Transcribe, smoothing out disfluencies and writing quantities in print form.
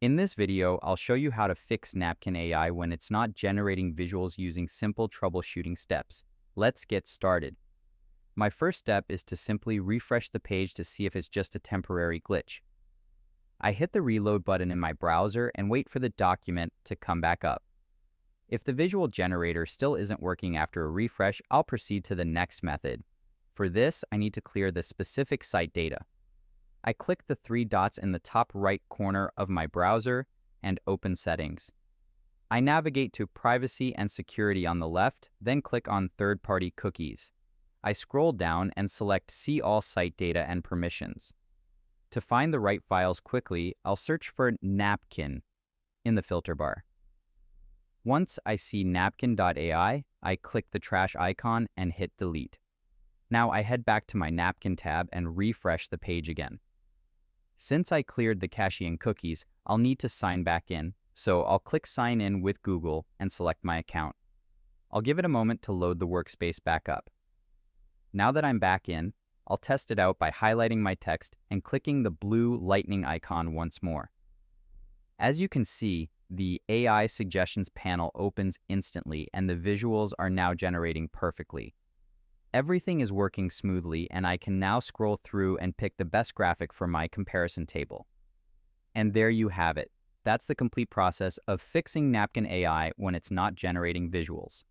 In this video, I'll show you how to fix Napkin AI when it's not generating visuals using simple troubleshooting steps. Let's get started. My first step is to simply refresh the page to see if it's just a temporary glitch. I hit the reload button in my browser and wait for the document to come back up. If the visual generator still isn't working after a refresh, I'll proceed to the next method. For this, I need to clear the specific site data. I click the three dots in the top right corner of my browser and open Settings. I navigate to Privacy and Security on the left, then click on Third-Party Cookies. I scroll down and select See All Site Data and Permissions. To find the right files quickly, I'll search for Napkin in the filter bar. Once I see napkin.ai, I click the trash icon and hit Delete. Now I head back to my Napkin tab and refresh the page again. Since I cleared the cache and cookies, I'll need to sign back in, so I'll click Sign In with Google and select my account. I'll give it a moment to load the workspace back up. Now that I'm back in, I'll test it out by highlighting my text and clicking the blue lightning icon once more. As you can see, the AI suggestions panel opens instantly and the visuals are now generating perfectly. Everything is working smoothly, and I can now scroll through and pick the best graphic for my comparison table. And there you have it. That's the complete process of fixing Napkin AI when it's not generating visuals.